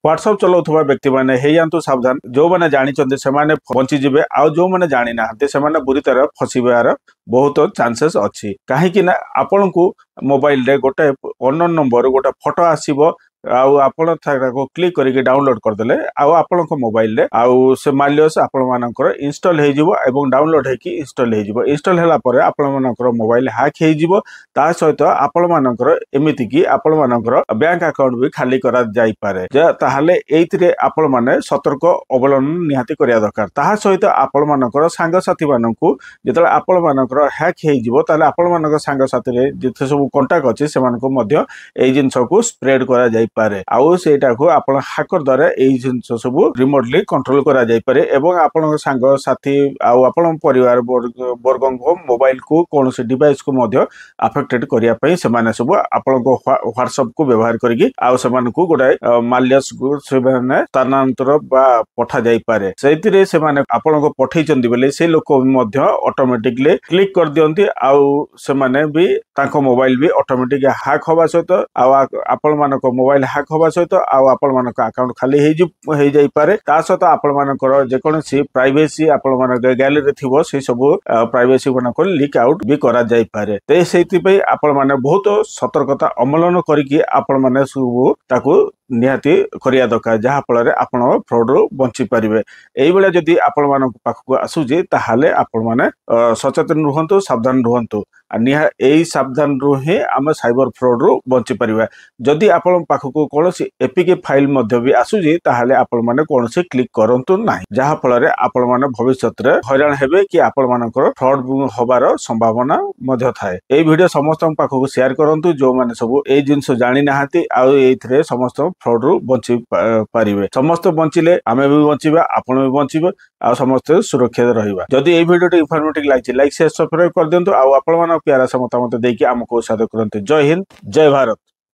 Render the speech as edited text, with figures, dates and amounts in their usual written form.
WhatsApp चलाउथुवा व्यक्ति माने हे जानतु सावधान जो माने जानि चंदे से माने बंची जिवे आ जो माने जानि नाहते से माने बुरी तरह फसिबार बहुत चांसेस अच्छी कहीं ना आपण को मोबाइल रे गोटे अननोन नंबर गोटे फोटो आसीबो आपण क्लिक करके डाउनलोड करदेले आपण मोबाइल रे से मालियस आपण मानकर इंस्टॉल हो जिवो एवं डाउनलोड होकी इंस्टॉल हो जिवो इंस्टॉल होला परे आपण मानकर मोबाइल हैक हो जिवो ता सहित आपण मानकर एमिति की आपण मानकर बैंक अकाउंट भी खाली करा जाई पारे ताहाले एइथिरे आपण माने सतर्क अवलंबन निहाती करिया दरकार ता सहित आपण मानकर सांग साथी मानकू जेतले आपण मानकर हैक हो जिवो ताले आपण मानकर सांग साथी रे जेते सब कांटेक्ट अछि से मानको मध्य एई जिंस को स्प्रेड करा जाई पारे आउ सेटा को आपण हैकर द्वारा एई जिंस सब रिमोटली कंट्रोल करा जाई पारे एवं आपण सांग साथी आउ आपण परिवार वर्गन को मोबाइल को कोन से डिवाइस को मध्य अफेक्टेड करिया पई से माने सब आपण को व्हाट्सएप को व्यवहार करके आउ से माने को गोटाय मालियस को से माने स्थानांतर बा पठा जाई पारे सेतिरे से माने आपण को पठै चंदी बेले से लोक मध्य ऑटोमेटिकली क्लिक कर दियंती आउ से माने भी तांको मोबाइल भी ऑटोमेटिक हैक होबा सहित आउ आपण मानको मोबाइल हैक होबा सहित आउ आपण मानको अकाउंट खाली हे जाई पारे ता सहित आपण मानकर जे कोनसी प्राइवेसी आपण मानक गैलरी थिबो से सब प्राइवेसी मानको लीक आउट भी करा जाई पारे ते सेति पई आपण माने बहुत सतर्कता अवलंबन करके आपण माने सब ताको निहाती करिया दरकार जहा फल आपण फ्रॉड रो बंची पारिबे एई बेला जदी आपण मानक पाखको आसुजे ताहाले आपण माने सचेतन रहंतु सावधान रहंतु निहा एई सावधान रहे आम साइबर फ्रॉड रो बंची पारिबा जदी आपण पाखको कोनोसी एपीके फाइल मध्य भी आसुजे ताहाले आपण माने कोनोसी क्लिक करंतु नाही जहा फल आपण माने भविष्यत रे हैरान हेबे कि आपण मानकर फ्रॉड होबार संभावना मध्य थाए एई वीडियो समस्त पाखको शेयर करंतु जो माने सब एई जिंस जानि नाहाती आ एइथरे समस्त फ्रॉड रू बंची पारिबे समस्त बंचिले आमे भी बंचिबा आपण भी बंचिबे आ समस्त सुरक्षित रहिबा जदी एई video informative like share subscribe कर दियंतु आ आपण मानक प्यारा से मतामत देकी हमको साथ करंतु जय हिंद जय भारत।